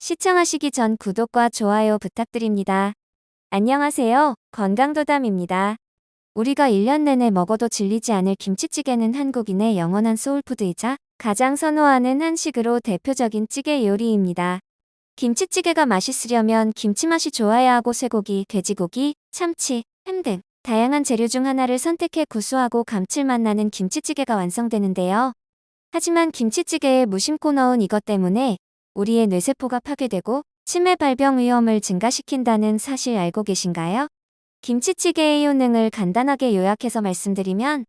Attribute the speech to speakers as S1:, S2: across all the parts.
S1: 시청하시기 전 구독과 좋아요 부탁드립니다. 안녕하세요. 건강도담입니다. 우리가 1년 내내 먹어도 질리지 않을 김치찌개는 한국인의 영원한 소울푸드이자 가장 선호하는 한식으로 대표적인 찌개 요리입니다. 김치찌개가 맛있으려면 김치 맛이 좋아야 하고 쇠고기, 돼지고기, 참치, 햄 등 다양한 재료 중 하나를 선택해 구수하고 감칠맛 나는 김치찌개가 완성되는데요. 하지만 김치찌개에 무심코 넣은 이것 때문에 우리의 뇌세포가 파괴되고 치매 발병 위험을 증가시킨다는 사실 알고 계신가요? 김치찌개의 효능을 간단하게 요약해서 말씀드리면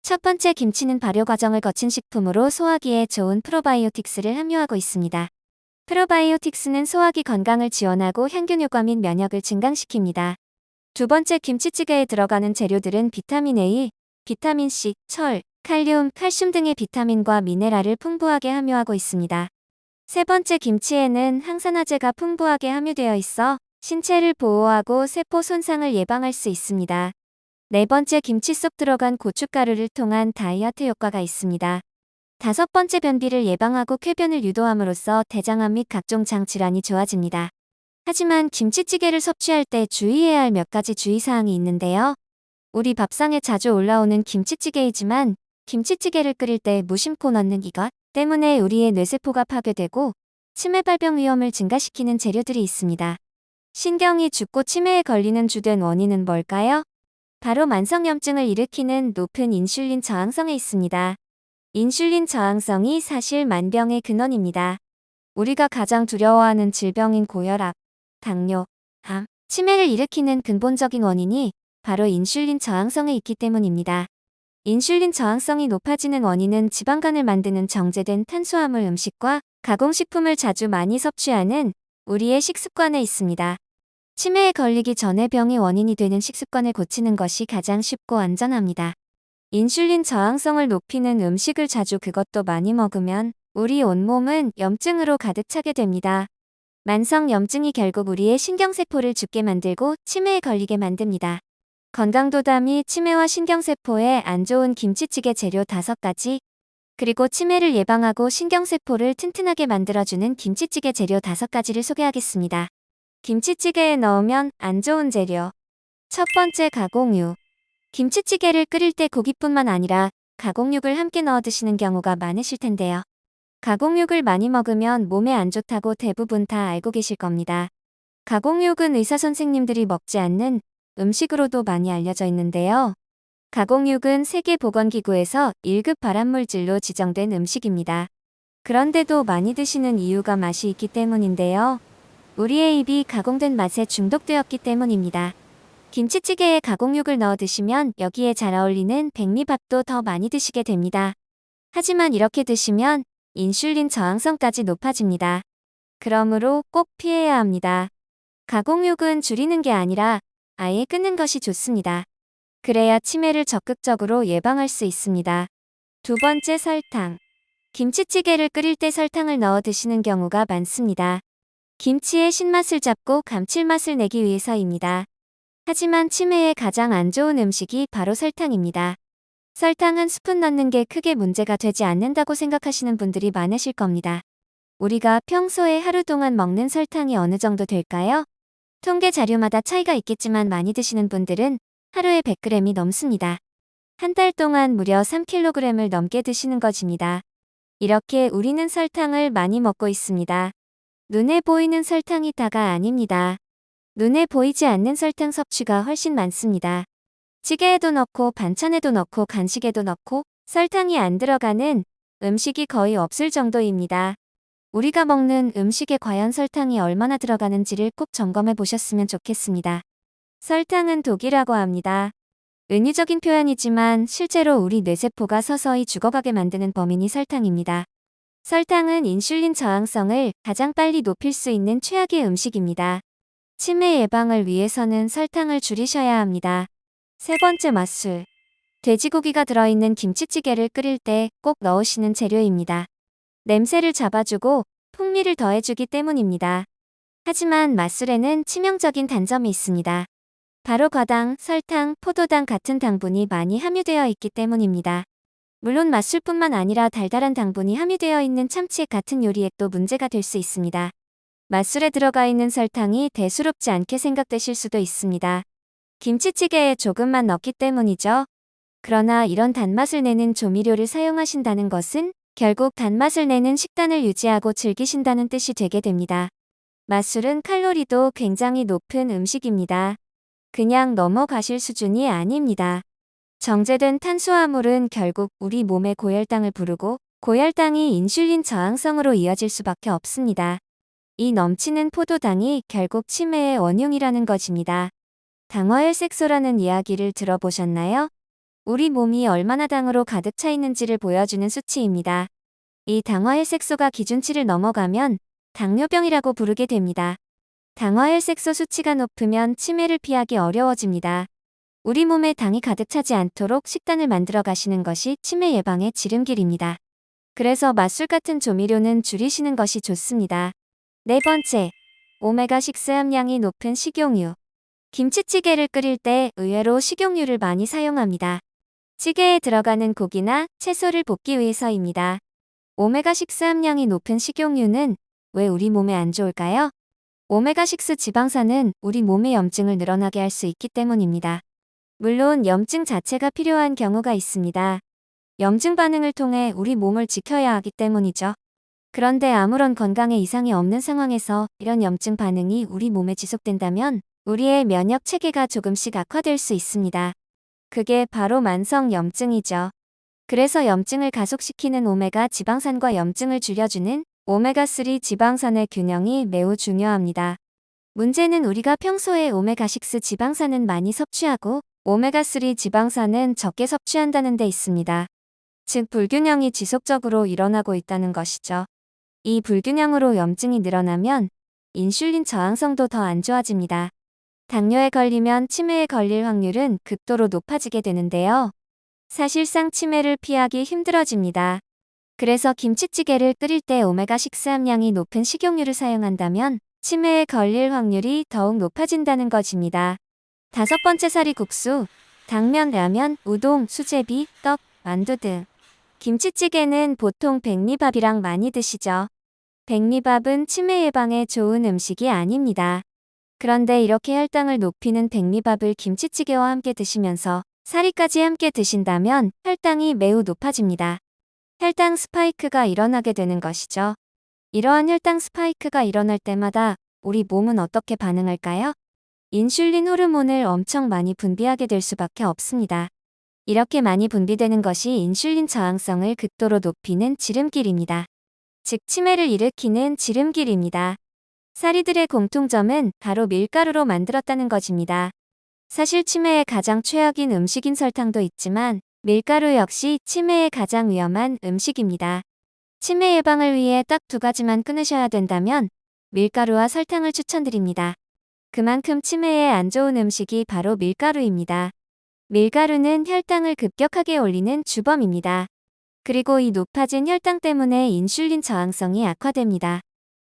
S1: 첫 번째, 김치는 발효 과정을 거친 식품으로 소화기에 좋은 프로바이오틱스를 함유하고 있습니다. 프로바이오틱스는 소화기 건강을 지원하고 향균 효과 및 면역을 증강시킵니다. 두 번째, 김치찌개에 들어가는 재료들은 비타민 A, 비타민 C, 철, 칼륨, 칼슘 등의 비타민과 미네랄을 풍부하게 함유하고 있습니다. 세 번째, 김치에는 항산화제가 풍부하게 함유되어 있어 신체를 보호하고 세포 손상을 예방할 수 있습니다. 네 번째, 김치 속 들어간 고춧가루를 통한 다이어트 효과가 있습니다. 다섯 번째, 변비를 예방하고 쾌변을 유도함으로써 대장암 및 각종 장 질환이 좋아집니다. 하지만 김치찌개를 섭취할 때 주의해야 할 몇 가지 주의사항이 있는데요. 우리 밥상에 자주 올라오는 김치찌개이지만 김치찌개를 끓일 때 무심코 넣는 이것 때문에 우리의 뇌세포가 파괴되고 치매 발병 위험을 증가시키는 재료들이 있습니다. 신경이 죽고 치매에 걸리는 주된 원인은 뭘까요? 바로 만성염증을 일으키는 높은 인슐린 저항성에 있습니다. 인슐린 저항성이 사실 만병의 근원입니다. 우리가 가장 두려워하는 질병인 고혈압, 당뇨, 암, 치매를 일으키는 근본적인 원인이 바로 인슐린 저항성에 있기 때문입니다. 인슐린 저항성이 높아지는 원인은 지방간을 만드는 정제된 탄수화물 음식과 가공식품을 자주 많이 섭취하는 우리의 식습관에 있습니다. 치매에 걸리기 전에 병의 원인이 되는 식습관을 고치는 것이 가장 쉽고 안전합니다. 인슐린 저항성을 높이는 음식을 자주 그것도 많이 먹으면 우리 온몸은 염증으로 가득 차게 됩니다. 만성 염증이 결국 우리의 신경세포를 죽게 만들고 치매에 걸리게 만듭니다. 건강도담이 치매와 신경세포에 안 좋은 김치찌개 재료 5가지, 그리고 치매를 예방하고 신경세포를 튼튼하게 만들어주는 김치찌개 재료 5가지를 소개하겠습니다. 김치찌개에 넣으면 안 좋은 재료. 첫 번째, 가공육. 김치찌개를 끓일 때 고기뿐만 아니라 가공육을 함께 넣어 드시는 경우가 많으실 텐데요. 가공육을 많이 먹으면 몸에 안 좋다고 대부분 다 알고 계실 겁니다. 가공육은 의사 선생님들이 먹지 않는 음식으로도 많이 알려져 있는데요. 가공육은 세계보건기구에서 1급 발암물질로 지정된 음식입니다. 그런데도 많이 드시는 이유가 맛이 있기 때문인데요. 우리의 입이 가공된 맛에 중독되었기 때문입니다. 김치찌개에 가공육을 넣어 드시면 여기에 잘 어울리는 백미밥도 더 많이 드시게 됩니다. 하지만 이렇게 드시면 인슐린 저항성까지 높아집니다. 그러므로 꼭 피해야 합니다. 가공육은 줄이는 게 아니라 아예 끊는 것이 좋습니다. 그래야 치매를 적극적으로 예방할 수 있습니다. 두 번째, 설탕. 김치찌개를 끓일 때 설탕을 넣어 드시는 경우가 많습니다. 김치의 신맛을 잡고 감칠맛을 내기 위해서입니다. 하지만 치매에 가장 안 좋은 음식이 바로 설탕입니다. 설탕 한 스푼 넣는 게 크게 문제가 되지 않는다고 생각하시는 분들이 많으실 겁니다. 우리가 평소에 하루 동안 먹는 설탕이 어느 정도 될까요? 통계 자료마다 차이가 있겠지만 많이 드시는 분들은 하루에 100g이 넘습니다. 한 달 동안 무려 3kg을 넘게 드시는 것입니다. 이렇게 우리는 설탕을 많이 먹고 있습니다. 눈에 보이는 설탕이 다가 아닙니다. 눈에 보이지 않는 설탕 섭취가 훨씬 많습니다. 찌개에도 넣고 반찬에도 넣고 간식에도 넣고 설탕이 안 들어가는 음식이 거의 없을 정도입니다. 우리가 먹는 음식에 과연 설탕이 얼마나 들어가는지를 꼭 점검해 보셨으면 좋겠습니다. 설탕은 독이라고 합니다. 은유적인 표현이지만 실제로 우리 뇌세포가 서서히 죽어가게 만드는 범인이 설탕입니다. 설탕은 인슐린 저항성을 가장 빨리 높일 수 있는 최악의 음식입니다. 치매 예방을 위해서는 설탕을 줄이셔야 합니다. 세 번째, 맛술. 돼지고기가 들어있는 김치찌개를 끓일 때 꼭 넣으시는 재료입니다. 냄새를 잡아주고 풍미를 더해주기 때문입니다. 하지만 맛술에는 치명적인 단점이 있습니다. 바로 과당, 설탕, 포도당 같은 당분이 많이 함유되어 있기 때문입니다. 물론 맛술뿐만 아니라 달달한 당분이 함유되어 있는 참치액 같은 요리액도 문제가 될 수 있습니다. 맛술에 들어가 있는 설탕이 대수롭지 않게 생각되실 수도 있습니다. 김치찌개에 조금만 넣기 때문이죠. 그러나 이런 단맛을 내는 조미료를 사용하신다는 것은 결국 단맛을 내는 식단을 유지하고 즐기신다는 뜻이 되게 됩니다. 맛술은 칼로리도 굉장히 높은 음식입니다. 그냥 넘어가실 수준이 아닙니다. 정제된 탄수화물은 결국 우리 몸에 고혈당을 부르고 고혈당이 인슐린 저항성으로 이어질 수밖에 없습니다. 이 넘치는 포도당이 결국 치매의 원흉이라는 것입니다. 당화혈색소라는 이야기를 들어보셨나요? 우리 몸이 얼마나 당으로 가득 차 있는지를 보여주는 수치입니다. 이 당화혈색소가 기준치를 넘어가면 당뇨병이라고 부르게 됩니다. 당화혈색소 수치가 높으면 치매를 피하기 어려워집니다. 우리 몸에 당이 가득 차지 않도록 식단을 만들어 가시는 것이 치매 예방의 지름길입니다. 그래서 맛술 같은 조미료는 줄이시는 것이 좋습니다. 네 번째, 오메가6 함량이 높은 식용유. 김치찌개를 끓일 때 의외로 식용유를 많이 사용합니다. 찌개에 들어가는 고기나 채소를 볶기 위해서입니다. 오메가6 함량이 높은 식용유는 왜 우리 몸에 안 좋을까요? 오메가6 지방산은 우리 몸의 염증을 늘어나게 할 수 있기 때문입니다. 물론 염증 자체가 필요한 경우가 있습니다. 염증 반응을 통해 우리 몸을 지켜야 하기 때문이죠. 그런데 아무런 건강에 이상이 없는 상황에서 이런 염증 반응이 우리 몸에 지속된다면 우리의 면역 체계가 조금씩 악화될 수 있습니다. 그게 바로 만성 염증이죠. 그래서 염증을 가속시키는 오메가 지방산과 염증을 줄여주는 오메가3 지방산의 균형이 매우 중요합니다. 문제는 우리가 평소에 오메가6 지방산은 많이 섭취하고 오메가3 지방산은 적게 섭취한다는 데 있습니다. 즉 불균형이 지속적으로 일어나고 있다는 것이죠. 이 불균형으로 염증이 늘어나면 인슐린 저항성도 더 안 좋아집니다. 당뇨에 걸리면 치매에 걸릴 확률은 극도로 높아지게 되는데요. 사실상 치매를 피하기 힘들어집니다. 그래서 김치찌개를 끓일 때 오메가6 함량이 높은 식용유를 사용한다면 치매에 걸릴 확률이 더욱 높아진다는 것입니다. 다섯 번째, 사리국수, 당면, 라면, 우동, 수제비, 떡, 만두 등. 김치찌개는 보통 백미밥이랑 많이 드시죠. 백미밥은 치매 예방에 좋은 음식이 아닙니다. 그런데 이렇게 혈당을 높이는 백미밥을 김치찌개와 함께 드시면서 사리까지 함께 드신다면 혈당이 매우 높아집니다. 혈당 스파이크가 일어나게 되는 것이죠. 이러한 혈당 스파이크가 일어날 때마다 우리 몸은 어떻게 반응할까요? 인슐린 호르몬을 엄청 많이 분비하게 될 수밖에 없습니다. 이렇게 많이 분비되는 것이 인슐린 저항성을 극도로 높이는 지름길입니다. 즉 치매를 일으키는 지름길입니다. 사리들의 공통점은 바로 밀가루로 만들었다는 것입니다. 사실 치매의 가장 최악인 음식인 설탕도 있지만 밀가루 역시 치매에 가장 위험한 음식입니다. 치매 예방을 위해 딱 두 가지만 끊으셔야 된다면 밀가루와 설탕을 추천드립니다. 그만큼 치매에 안 좋은 음식이 바로 밀가루입니다. 밀가루는 혈당을 급격하게 올리는 주범입니다. 그리고 이 높아진 혈당 때문에 인슐린 저항성이 악화됩니다.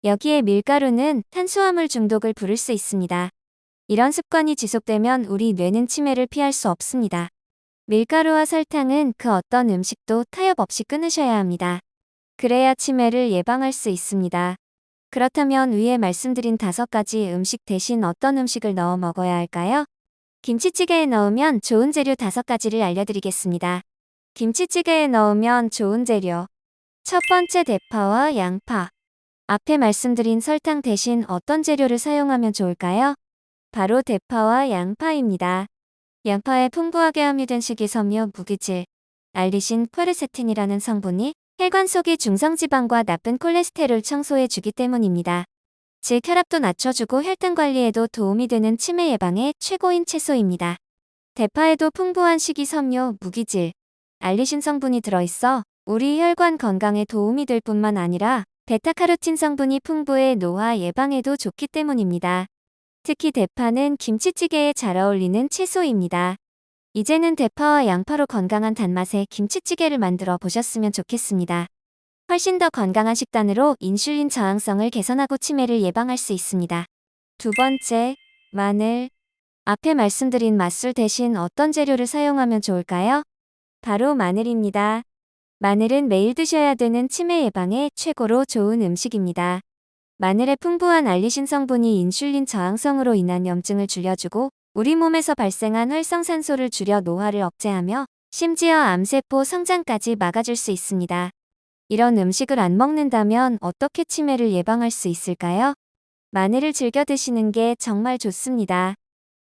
S1: 여기에 밀가루는 탄수화물 중독을 부를 수 있습니다. 이런 습관이 지속되면 우리 뇌는 치매를 피할 수 없습니다. 밀가루와 설탕은 그 어떤 음식도 타협 없이 끊으셔야 합니다. 그래야 치매를 예방할 수 있습니다. 그렇다면 위에 말씀드린 5가지 음식 대신 어떤 음식을 넣어 먹어야 할까요? 김치찌개에 넣으면 좋은 재료 5가지를 알려드리겠습니다. 김치찌개에 넣으면 좋은 재료. 첫 번째, 대파와 양파. 앞에 말씀드린 설탕 대신 어떤 재료를 사용하면 좋을까요? 바로 대파와 양파입니다. 양파에 풍부하게 함유된 식이섬유 무기질, 알리신 퀘르세틴이라는 성분이 혈관 속의 중성지방과 나쁜 콜레스테롤 청소해 주기 때문입니다. 즉 혈압도 낮춰주고 혈당 관리에도 도움이 되는 치매 예방의 최고인 채소입니다. 대파에도 풍부한 식이섬유 무기질, 알리신 성분이 들어있어 우리 혈관 건강에 도움이 될 뿐만 아니라 베타카로틴 성분이 풍부해 노화 예방에도 좋기 때문입니다. 특히 대파는 김치찌개에 잘 어울리는 채소입니다. 이제는 대파와 양파로 건강한 단맛의 김치찌개를 만들어 보셨으면 좋겠습니다. 훨씬 더 건강한 식단으로 인슐린 저항성을 개선하고 치매를 예방할 수 있습니다. 두 번째, 마늘. 앞에 말씀드린 맛술 대신 어떤 재료를 사용하면 좋을까요? 바로 마늘입니다. 마늘은 매일 드셔야 되는 치매 예방에 최고로 좋은 음식입니다. 마늘의 풍부한 알리신 성분이 인슐린 저항성으로 인한 염증을 줄여주고 우리 몸에서 발생한 활성산소를 줄여 노화를 억제하며 심지어 암세포 성장까지 막아줄 수 있습니다. 이런 음식을 안 먹는다면 어떻게 치매를 예방할 수 있을까요? 마늘을 즐겨 드시는 게 정말 좋습니다.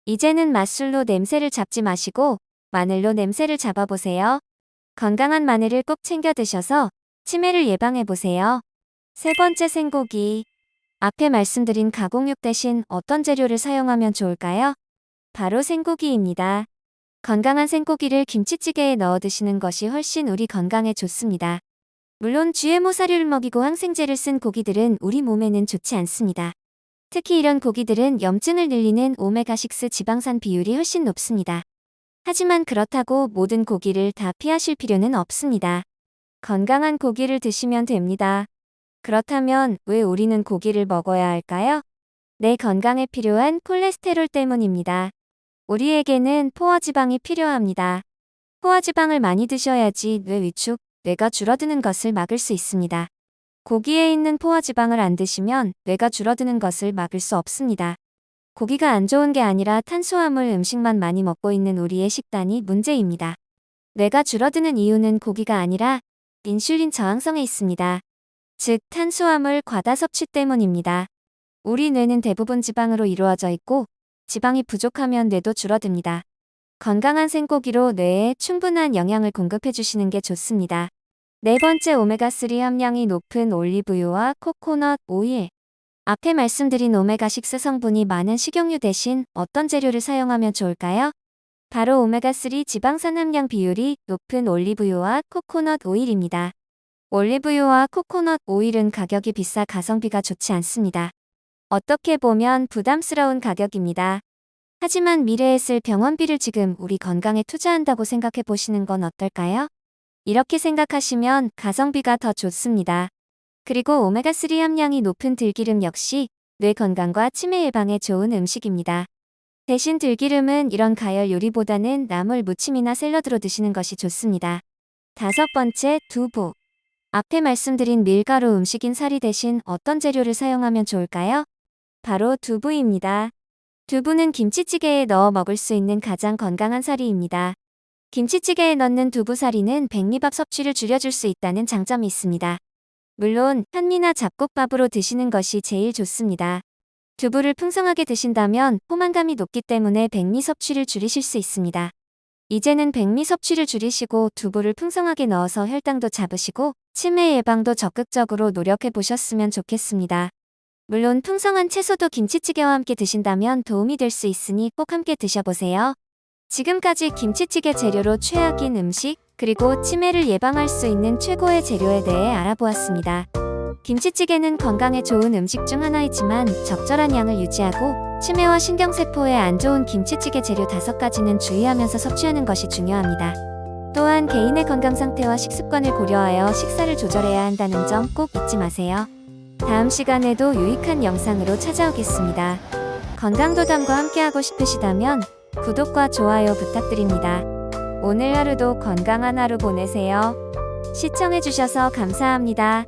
S1: 이제는 맛술로 냄새를 잡지 마시고 마늘로 냄새를 잡아보세요. 건강한 마늘을 꼭 챙겨 드셔서 치매를 예방해보세요. 세 번째, 생고기. 앞에 말씀드린 가공육 대신 어떤 재료를 사용하면 좋을까요? 바로 생고기입니다. 건강한 생고기를 김치찌개에 넣어 드시는 것이 훨씬 우리 건강에 좋습니다. 물론 GMO 사료를 먹이고 항생제를 쓴 고기들은 우리 몸에는 좋지 않습니다. 특히 이런 고기들은 염증을 늘리는 오메가6 지방산 비율이 훨씬 높습니다. 하지만 그렇다고 모든 고기를 다 피하실 필요는 없습니다. 건강한 고기를 드시면 됩니다. 그렇다면 왜 우리는 고기를 먹어야 할까요? 내 건강에 필요한 콜레스테롤 때문입니다. 우리에게는 포화지방이 필요합니다. 포화지방을 많이 드셔야지 뇌 위축, 뇌가 줄어드는 것을 막을 수 있습니다. 고기에 있는 포화지방을 안 드시면 뇌가 줄어드는 것을 막을 수 없습니다. 고기가 안 좋은 게 아니라 탄수화물 음식만 많이 먹고 있는 우리의 식단이 문제입니다. 뇌가 줄어드는 이유는 고기가 아니라 인슐린 저항성에 있습니다. 즉, 탄수화물 과다 섭취 때문입니다. 우리 뇌는 대부분 지방으로 이루어져 있고 지방이 부족하면 뇌도 줄어듭니다. 건강한 생고기로 뇌에 충분한 영양을 공급해 주시는 게 좋습니다. 네 번째, 오메가3 함량이 높은 올리브유와 코코넛 오일. 앞에 말씀드린 오메가6 성분이 많은 식용유 대신 어떤 재료를 사용하면 좋을까요? 바로 오메가3 지방산 함량 비율이 높은 올리브유와 코코넛 오일입니다. 올리브유와 코코넛 오일은 가격이 비싸 가성비가 좋지 않습니다. 어떻게 보면 부담스러운 가격입니다. 하지만 미래에 쓸 병원비를 지금 우리 건강에 투자한다고 생각해 보시는 건 어떨까요? 이렇게 생각하시면 가성비가 더 좋습니다. 그리고 오메가3 함량이 높은 들기름 역시 뇌 건강과 치매 예방에 좋은 음식입니다. 대신 들기름은 이런 가열 요리보다는 나물 무침이나 샐러드로 드시는 것이 좋습니다. 다섯 번째, 두부. 앞에 말씀드린 밀가루 음식인 사리 대신 어떤 재료를 사용하면 좋을까요? 바로 두부입니다. 두부는 김치찌개에 넣어 먹을 수 있는 가장 건강한 사리입니다. 김치찌개에 넣는 두부사리는 백미밥 섭취를 줄여줄 수 있다는 장점이 있습니다. 물론 현미나 잡곡밥으로 드시는 것이 제일 좋습니다. 두부를 풍성하게 드신다면 포만감이 높기 때문에 백미 섭취를 줄이실 수 있습니다. 이제는 백미 섭취를 줄이시고 두부를 풍성하게 넣어서 혈당도 잡으시고 치매 예방도 적극적으로 노력해 보셨으면 좋겠습니다. 물론 풍성한 채소도 김치찌개와 함께 드신다면 도움이 될 수 있으니 꼭 함께 드셔보세요. 지금까지 김치찌개 재료로 최악인 음식, 그리고 치매를 예방할 수 있는 최고의 재료에 대해 알아보았습니다. 김치찌개는 건강에 좋은 음식 중 하나이지만 적절한 양을 유지하고 치매와 신경세포에 안 좋은 김치찌개 재료 5가지는 주의하면서 섭취하는 것이 중요합니다. 또한 개인의 건강 상태와 식습관을 고려하여 식사를 조절해야 한다는 점 꼭 잊지 마세요. 다음 시간에도 유익한 영상으로 찾아오겠습니다. 건강도담과 함께하고 싶으시다면 구독과 좋아요 부탁드립니다. 오늘 하루도 건강한 하루 보내세요. 시청해주셔서 감사합니다.